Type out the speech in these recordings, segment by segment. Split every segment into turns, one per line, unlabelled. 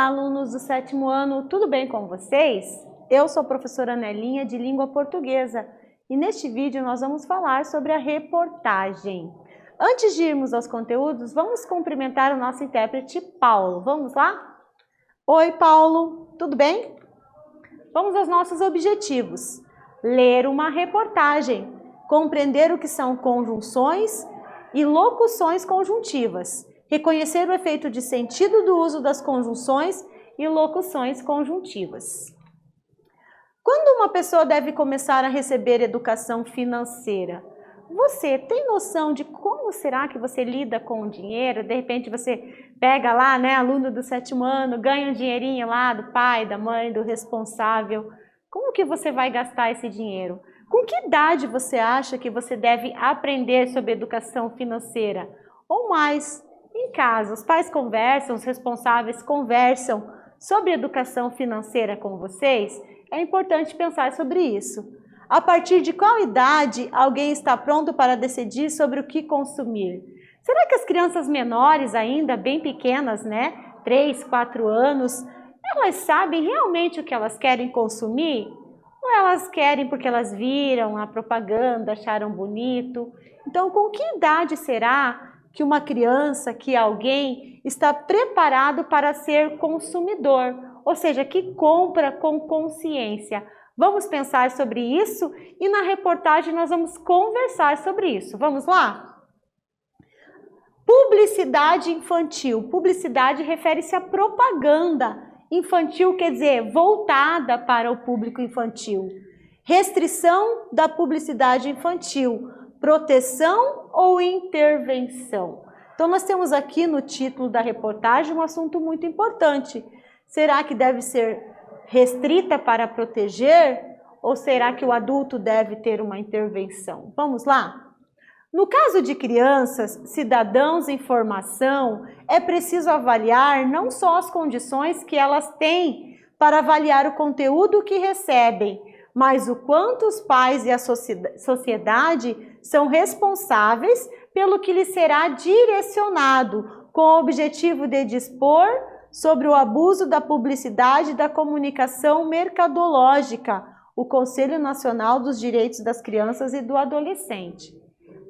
Olá, alunos do 7º ano, tudo bem com vocês? Eu sou a professora Nelinha de Língua Portuguesa e neste vídeo nós vamos falar sobre a reportagem. Antes de irmos aos conteúdos, vamos cumprimentar o nosso intérprete Paulo. Vamos lá? Oi, Paulo, tudo bem? Vamos aos nossos objetivos. Ler uma reportagem, compreender o que são conjunções e locuções conjuntivas, reconhecer o efeito de sentido do uso das conjunções e locuções conjuntivas. Quando uma pessoa deve começar a receber educação financeira? Você tem noção de como será que você lida com o dinheiro? De repente você pega lá, né, aluno do 7º ano, ganha um dinheirinho lá do pai, da mãe, do responsável. Como que você vai gastar esse dinheiro? Com que idade você acha que você deve aprender sobre educação financeira? Ou mais, em casa, os pais conversam, os responsáveis conversam sobre educação financeira com vocês? É importante pensar sobre isso. A partir de qual idade alguém está pronto para decidir sobre o que consumir? Será que as crianças menores ainda, bem pequenas, né, 3, 4 anos, elas sabem realmente o que elas querem consumir? Ou elas querem porque elas viram a propaganda, acharam bonito? Então, com que idade será que uma criança, que alguém está preparado para ser consumidor? Ou seja, que compra com consciência. Vamos pensar sobre isso e na reportagem nós vamos conversar sobre isso. Vamos lá? Publicidade infantil. Publicidade refere-se à propaganda. Infantil quer dizer voltada para o público infantil. Restrição da publicidade infantil. Proteção ou intervenção? Então nós temos aqui no título da reportagem um assunto muito importante. Será que deve ser restrita para proteger ou será que o adulto deve ter uma intervenção? Vamos lá? No caso de crianças, cidadãos em formação, é preciso avaliar não só as condições que elas têm para avaliar o conteúdo que recebem, mas o quanto os pais e a sociedade são responsáveis pelo que lhes será direcionado, com o objetivo de dispor sobre o abuso da publicidade e da comunicação mercadológica, o Conselho Nacional dos Direitos das Crianças e do Adolescente.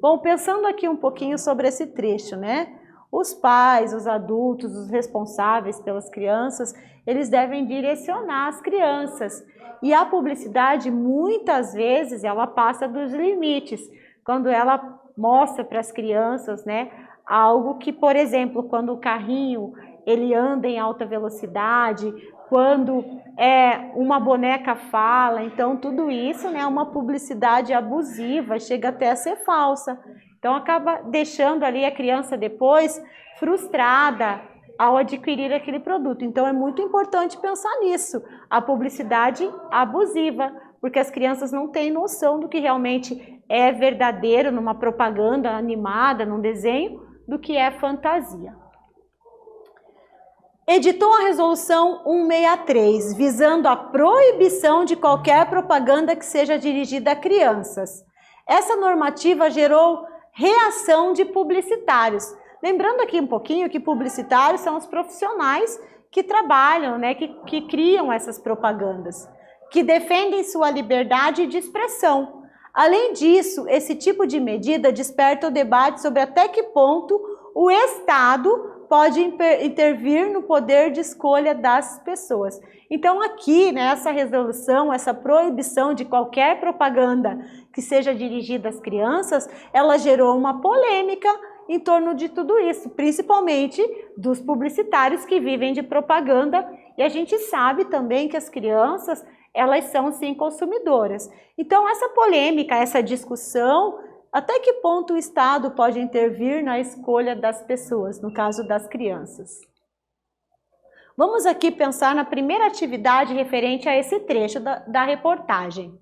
Bom, pensando aqui um pouquinho sobre esse trecho, né? Os pais, os adultos, os responsáveis pelas crianças, eles devem direcionar as crianças. E a publicidade, muitas vezes, ela passa dos limites, quando ela mostra para as crianças, né, algo que, por exemplo, quando o carrinho ele anda em alta velocidade, quando uma boneca fala, então tudo isso, né, é uma publicidade abusiva, chega até a ser falsa. Então acaba deixando ali a criança depois frustrada ao adquirir aquele produto. Então é muito importante pensar nisso, a publicidade abusiva, porque as crianças não têm noção do que realmente é verdadeiro numa propaganda animada, num desenho, do que é fantasia. Editou a Resolução 163, visando a proibição de qualquer propaganda que seja dirigida a crianças. Essa normativa gerou reação de publicitários. Lembrando aqui um pouquinho que publicitários são os profissionais que trabalham, né, que criam essas propagandas, que defendem sua liberdade de expressão. Além disso, esse tipo de medida desperta o debate sobre até que ponto o Estado pode intervir no poder de escolha das pessoas. Então aqui, né, essa resolução, essa proibição de qualquer propaganda que seja dirigida às crianças, ela gerou uma polêmica em torno de tudo isso, principalmente dos publicitários que vivem de propaganda, e a gente sabe também que as crianças, elas são sim consumidoras. Então essa polêmica, essa discussão, até que ponto o Estado pode intervir na escolha das pessoas, no caso das crianças? Vamos aqui pensar na primeira atividade referente a esse trecho da reportagem.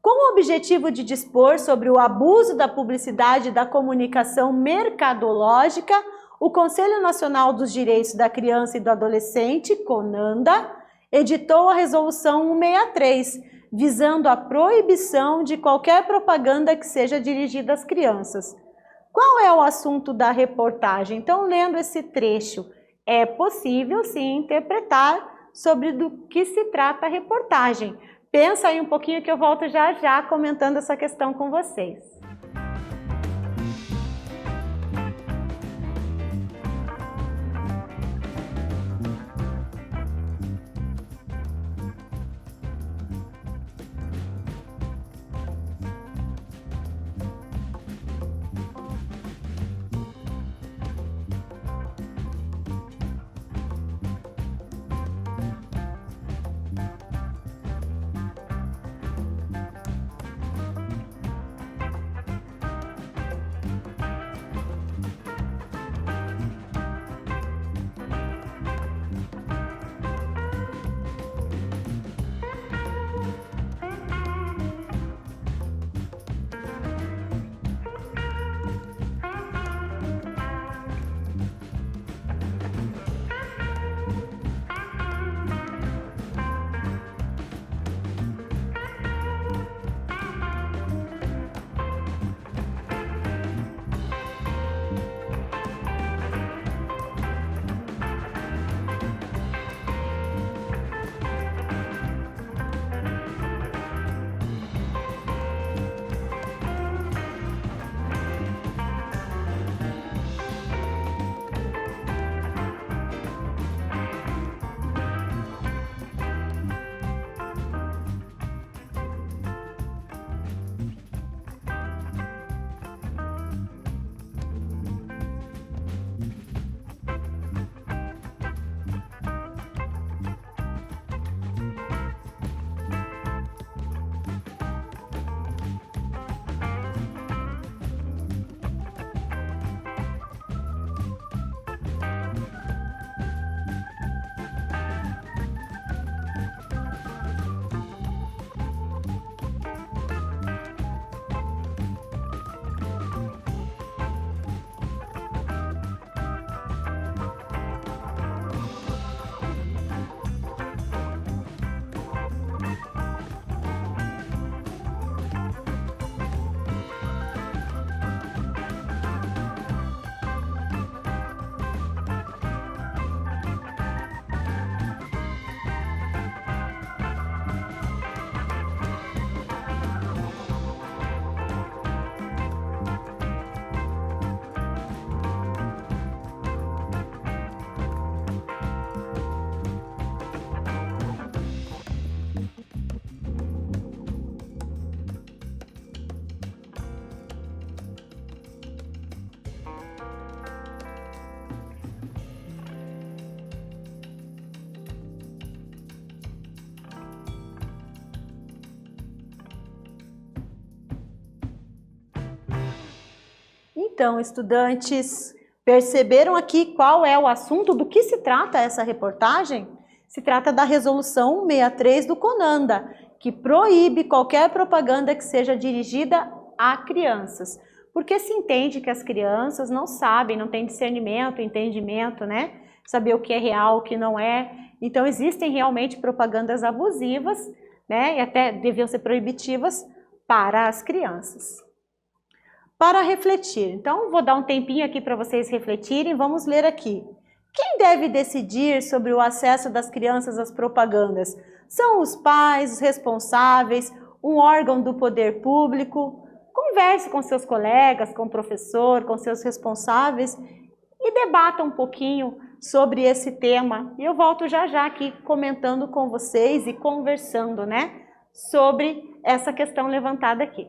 Com o objetivo de dispor sobre o abuso da publicidade e da comunicação mercadológica, o Conselho Nacional dos Direitos da Criança e do Adolescente, CONANDA, editou a Resolução 163, visando a proibição de qualquer propaganda que seja dirigida às crianças. Qual é o assunto da reportagem? Então, lendo esse trecho, É possível, sim, interpretar sobre do que se trata a reportagem. Pensa aí um pouquinho que eu volto já já comentando essa questão com vocês. Então, estudantes, perceberam aqui qual é o assunto, do que se trata essa reportagem? Se trata da resolução 63 do CONANDA, que proíbe qualquer propaganda que seja dirigida a crianças. Porque se entende que as crianças não sabem, não têm discernimento, entendimento, né? Saber o que é real, o que não é. Então, existem realmente propagandas abusivas, né? E até deviam ser proibitivas para as crianças. Para refletir. Então, vou dar um tempinho aqui para vocês refletirem. Vamos ler aqui. Quem deve decidir sobre o acesso das crianças às propagandas? São os pais, os responsáveis, um órgão do poder público? Converse com seus colegas, com o professor, com seus responsáveis e debata um pouquinho sobre esse tema. E eu volto já já aqui comentando com vocês e conversando, né, sobre essa questão levantada aqui.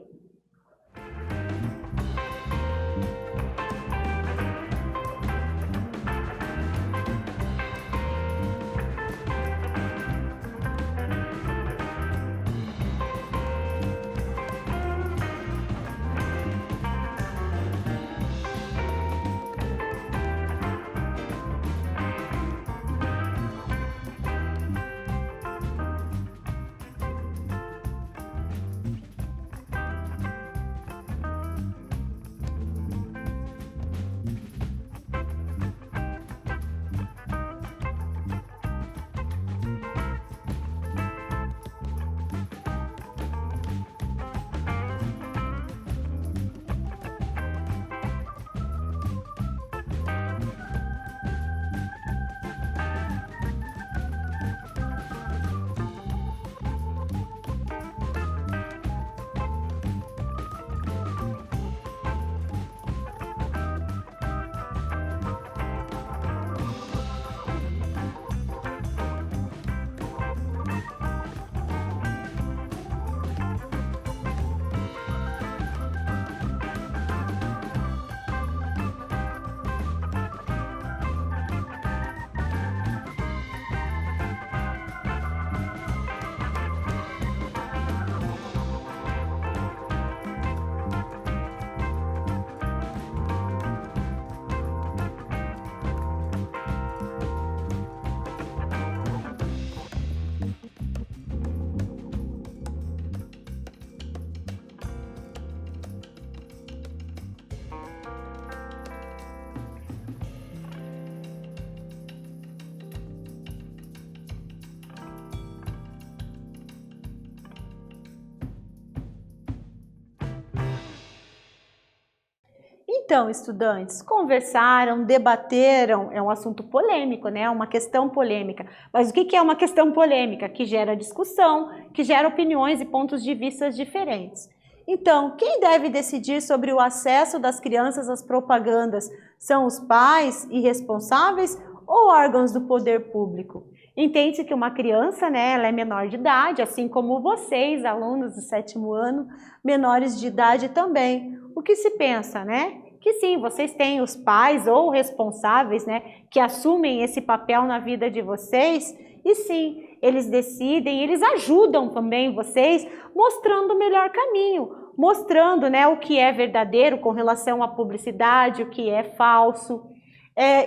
Então, estudantes, conversaram, debateram, é um assunto polêmico, né? Uma questão polêmica. Mas o que é uma questão polêmica? Que gera discussão, que gera opiniões e pontos de vista diferentes. Então, quem deve decidir sobre o acesso das crianças às propagandas? São os pais e responsáveis ou órgãos do poder público? Entende que uma criança, né, ela é menor de idade, assim como vocês, alunos do 7º ano, menores de idade também. O que se pensa, né? Que sim, vocês têm os pais ou responsáveis, né, que assumem esse papel na vida de vocês, e sim, eles decidem, eles ajudam também vocês, mostrando o melhor caminho, mostrando, né, o que é verdadeiro com relação à publicidade, o que é falso.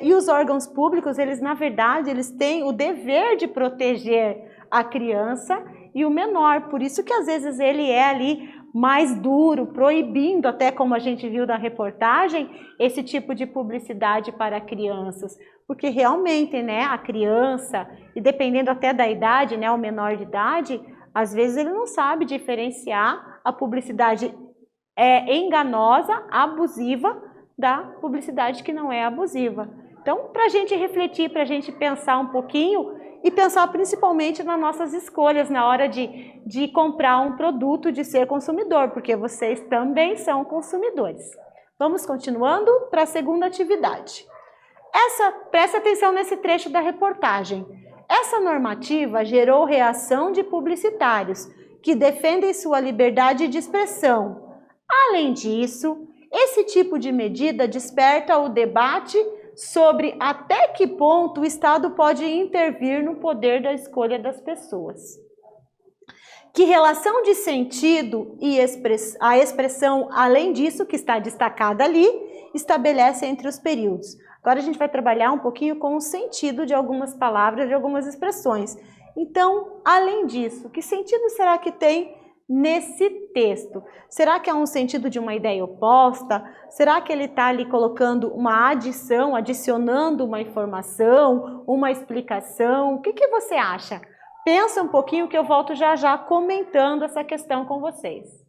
E os órgãos públicos, eles na verdade, eles têm o dever de proteger a criança e o menor, por isso que às vezes ele é ali mais duro, proibindo, até como a gente viu na reportagem, esse tipo de publicidade para crianças, porque realmente, né, a criança, e dependendo até da idade, né, o menor de idade, às vezes ele não sabe diferenciar a publicidade enganosa, abusiva, da publicidade que não é abusiva. Então, para a gente refletir, para a gente pensar um pouquinho e pensar principalmente nas nossas escolhas na hora de comprar um produto, de ser consumidor, porque vocês também são consumidores. Vamos continuando para a segunda atividade. Preste atenção nesse trecho da reportagem. Essa normativa gerou reação de publicitários que defendem sua liberdade de expressão. Além disso, esse tipo de medida desperta o debate sobre até que ponto o Estado pode intervir no poder da escolha das pessoas. Que relação de sentido e a expressão, além disso, que está destacada ali, estabelece entre os períodos. Agora a gente vai trabalhar um pouquinho com o sentido de algumas palavras, de algumas expressões. Então, além disso, que sentido será que tem nesse texto? Será que é um sentido de uma ideia oposta? Será que ele está ali colocando uma adição, adicionando uma informação, uma explicação? O que você acha? Pensa um pouquinho que eu volto já já comentando essa questão com vocês.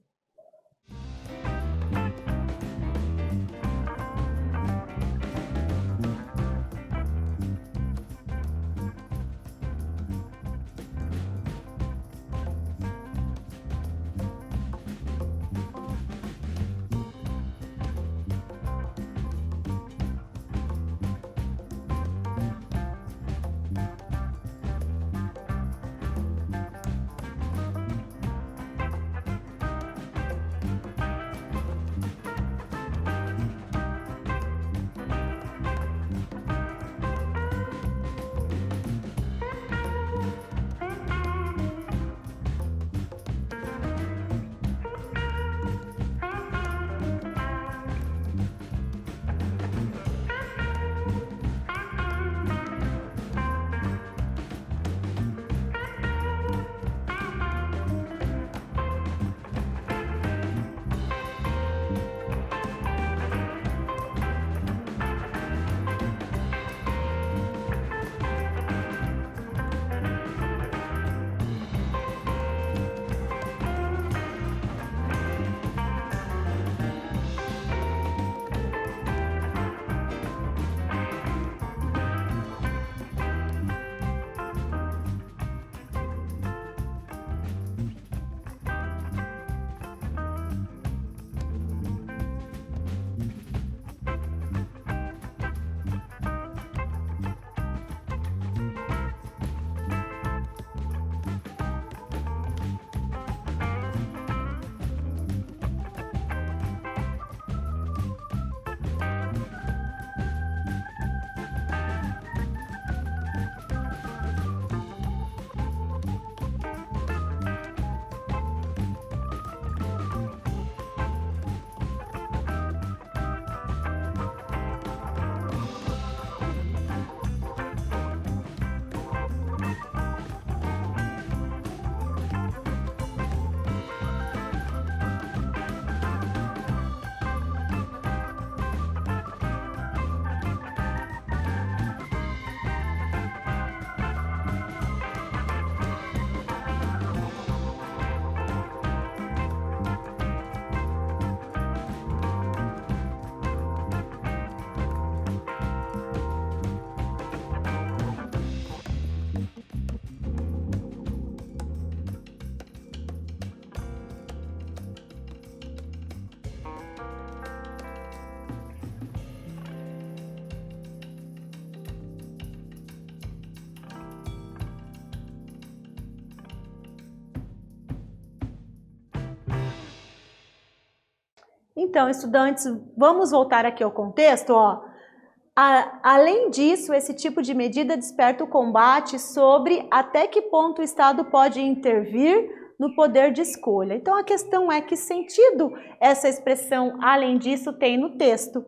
Então, estudantes, vamos voltar aqui ao contexto, ó. Além disso, esse tipo de medida desperta o combate sobre até que ponto o Estado pode intervir no poder de escolha. Então, a questão é que sentido essa expressão, além disso, tem no texto.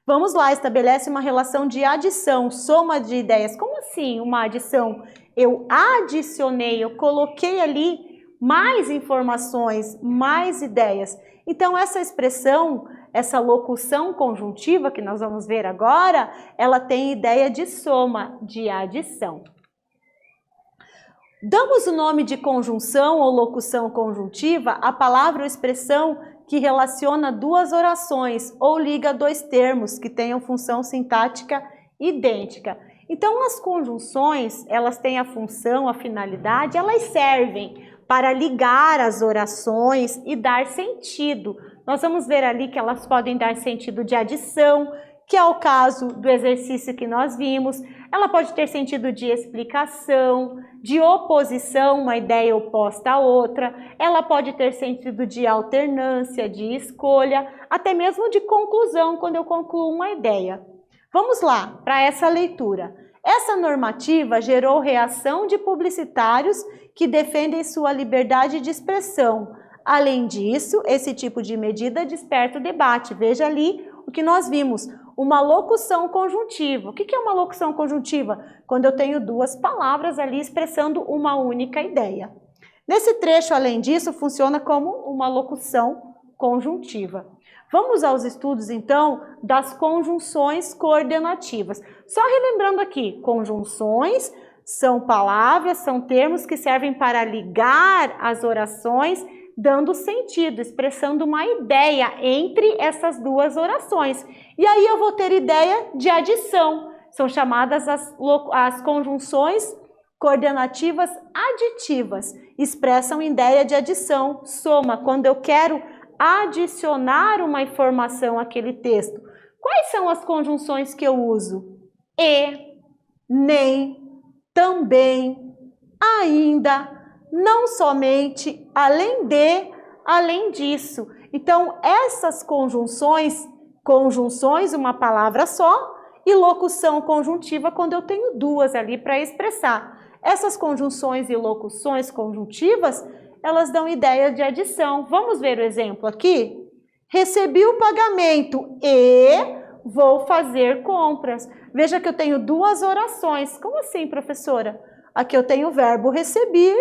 Vamos lá, estabelece uma relação de adição, soma de ideias. Como assim uma adição? Eu adicionei, eu coloquei ali mais informações, mais ideias. Então, essa expressão, essa locução conjuntiva que nós vamos ver agora, ela tem ideia de soma, de adição. Damos o nome de conjunção ou locução conjuntiva à palavra ou expressão que relaciona duas orações ou liga dois termos que tenham função sintática idêntica. Então, as conjunções, elas têm a função, a finalidade, elas servem para ligar as orações e dar sentido. Nós vamos ver ali que elas podem dar sentido de adição, que é o caso do exercício que nós vimos. Ela pode ter sentido de explicação, de oposição, uma ideia oposta à outra. Ela pode ter sentido de alternância, de escolha, até mesmo de conclusão, quando eu concluo uma ideia. Vamos lá, para essa leitura. Essa normativa gerou reação de publicitários que defendem sua liberdade de expressão. Além disso, esse tipo de medida desperta o debate. Veja ali o que nós vimos, uma locução conjuntiva. O que é uma locução conjuntiva? Quando eu tenho duas palavras ali expressando uma única ideia. Nesse trecho, além disso, funciona como uma locução conjuntiva. Vamos aos estudos, então, das conjunções coordenativas. Só relembrando aqui, conjunções são palavras, são termos que servem para ligar as orações, dando sentido, expressando uma ideia entre essas duas orações. E aí eu vou ter ideia de adição. São chamadas as conjunções coordenativas aditivas. Expressam ideia de adição, soma, quando eu quero adicionar uma informação àquele texto. Quais são as conjunções que eu uso? E, nem, também, ainda, não somente, além de, além disso. Então, essas conjunções, uma palavra só, e locução conjuntiva quando eu tenho duas ali para expressar. Essas conjunções e locuções conjuntivas, elas dão ideia de adição. Vamos ver o exemplo aqui? Recebi o pagamento e vou fazer compras. Veja que eu tenho duas orações. Como assim, professora? Aqui eu tenho o verbo receber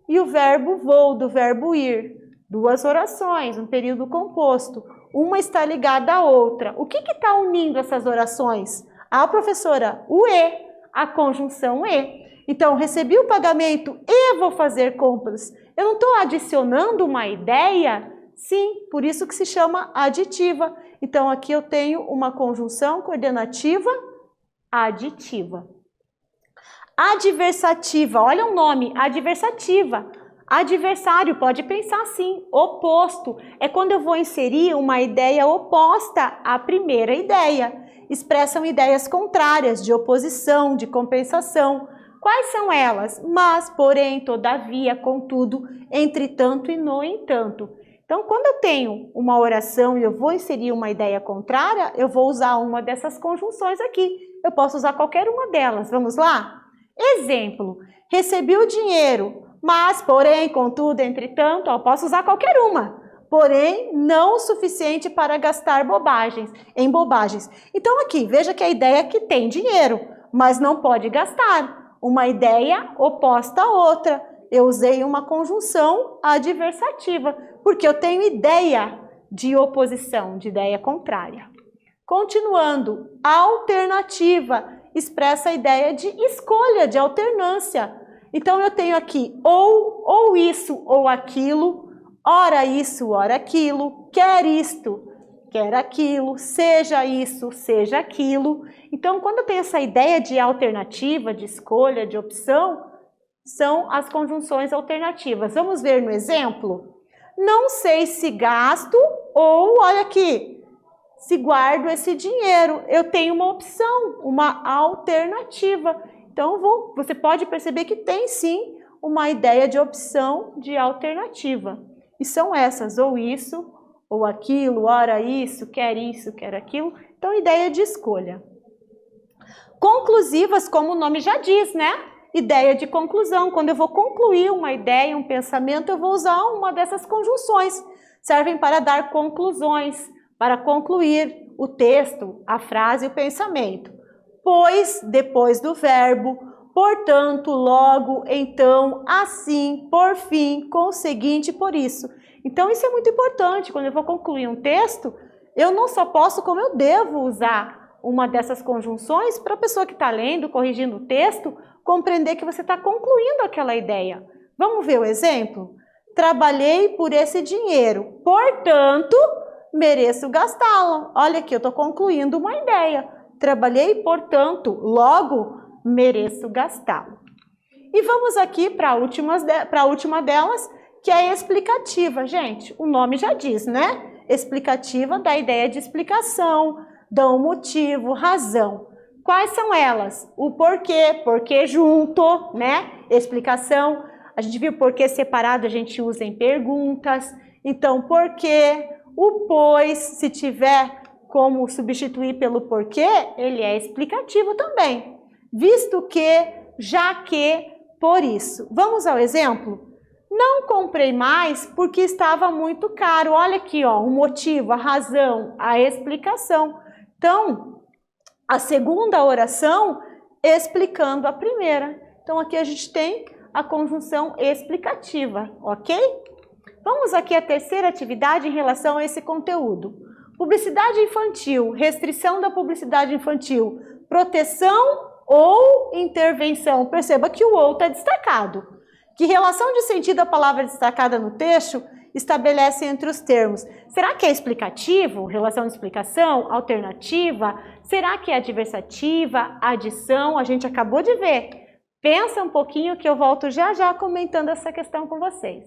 e o verbo vou, do verbo ir. Duas orações, um período composto. Uma está ligada à outra. O que está unindo essas orações? Ah, professora, o e, a conjunção e. Então, recebi o pagamento e vou fazer compras. Eu não estou adicionando uma ideia? Sim, por isso que se chama aditiva. Então, aqui eu tenho uma conjunção coordenativa aditiva. Adversativa, olha o nome, adversativa. Adversário, pode pensar assim, oposto. É quando eu vou inserir uma ideia oposta à primeira ideia. Expressam ideias contrárias, de oposição, de compensação. Quais são elas? Mas, porém, todavia, contudo, entretanto e no entanto. Então, quando eu tenho uma oração e eu vou inserir uma ideia contrária, eu vou usar uma dessas conjunções aqui. Eu posso usar qualquer uma delas. Vamos lá? Exemplo, recebi o dinheiro, mas, porém, contudo, entretanto, eu posso usar qualquer uma. Porém, não o suficiente para gastar em bobagens. Então, aqui, veja que a ideia é que tem dinheiro, mas não pode gastar. Uma ideia oposta à outra. Eu usei uma conjunção adversativa, porque eu tenho ideia de oposição, de ideia contrária. Continuando, alternativa expressa a ideia de escolha, de alternância. Então, eu tenho aqui ou isso ou aquilo, ora isso, ora aquilo, quer isto, quer aquilo, seja isso, seja aquilo. Então, quando eu tenho essa ideia de alternativa, de escolha, de opção, são as conjunções alternativas. Vamos ver no exemplo? Não sei se gasto ou, olha aqui, se guardo esse dinheiro. Eu tenho uma opção, uma alternativa. Então, você pode perceber que tem sim uma ideia de opção, de alternativa. E são essas, ou isso ou aquilo, ora isso, quer aquilo. Então, ideia de escolha. Conclusivas, como o nome já diz, né? Ideia de conclusão. Quando eu vou concluir uma ideia, um pensamento, eu vou usar uma dessas conjunções. Servem para dar conclusões, para concluir o texto, a frase e o pensamento. Pois, depois do verbo, portanto, logo, então, assim, por fim, conseguinte, por isso. Então, isso é muito importante. Quando eu vou concluir um texto, eu não só posso, como eu devo usar uma dessas conjunções para a pessoa que está lendo, corrigindo o texto, compreender que você está concluindo aquela ideia. Vamos ver o exemplo? Trabalhei por esse dinheiro, portanto, mereço gastá-lo. Olha aqui, eu estou concluindo uma ideia. Trabalhei, portanto, logo, mereço gastá-lo. E vamos aqui para a última delas, que é a explicativa. Gente, o nome já diz, né? Explicativa dá ideia de explicação, dá um motivo, razão. Quais são elas? O porquê junto, né? Explicação. A gente viu porquê separado, a gente usa em perguntas. Então, porquê, o pois, se tiver como substituir pelo porquê, ele é explicativo também. Visto que, já que, por isso. Vamos ao exemplo? Não comprei mais porque estava muito caro. Olha aqui, ó, o motivo, a razão, a explicação. Então, a segunda oração explicando a primeira. Então, aqui a gente tem a conjunção explicativa, ok? Vamos aqui à terceira atividade em relação a esse conteúdo. Publicidade infantil, restrição da publicidade infantil, proteção ou intervenção. Perceba que o ou está destacado. Que relação de sentido a palavra destacada no texto estabelece entre os termos? Será que é explicativo, relação de explicação, alternativa? Será que é adversativa, adição? A gente acabou de ver. Pensa um pouquinho que eu volto já já comentando essa questão com vocês.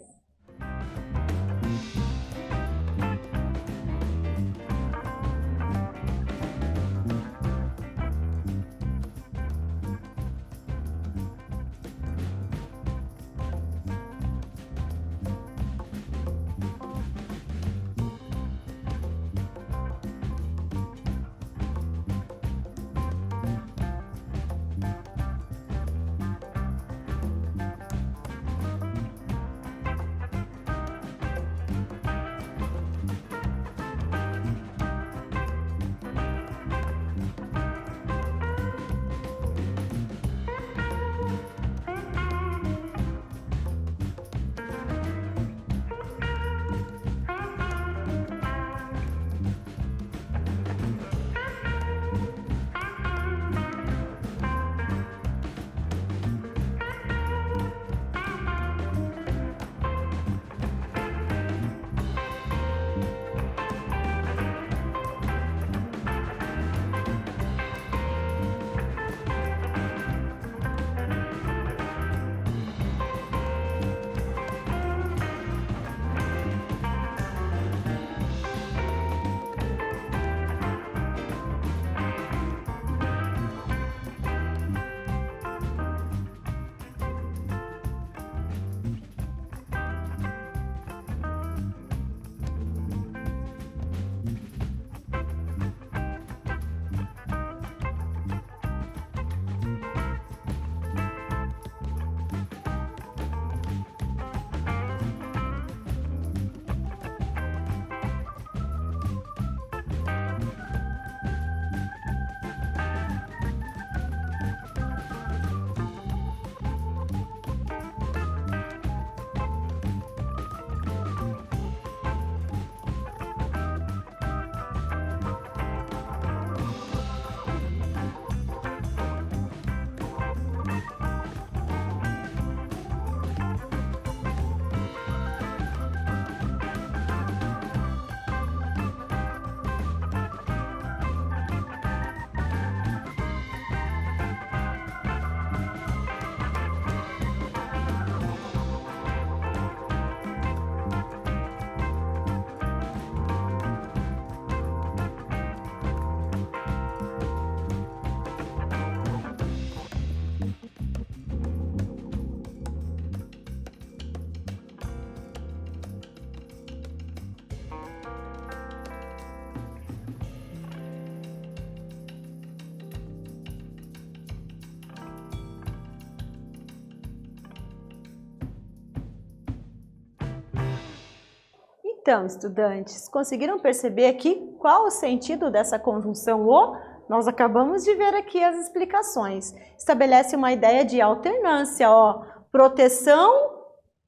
Então, estudantes, conseguiram perceber aqui qual o sentido dessa conjunção o? Nós acabamos de ver aqui as explicações. Estabelece uma ideia de alternância, ó, proteção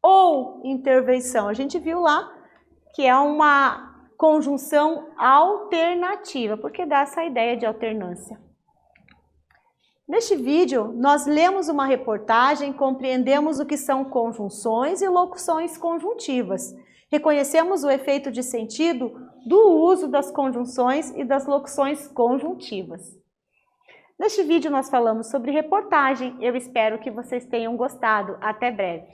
ou intervenção. A gente viu lá que é uma conjunção alternativa, porque dá essa ideia de alternância. Neste vídeo, nós lemos uma reportagem, compreendemos o que são conjunções e locuções conjuntivas. Reconhecemos o efeito de sentido do uso das conjunções e das locuções conjuntivas. Neste vídeo, nós falamos sobre reportagem. Eu espero que vocês tenham gostado. Até breve!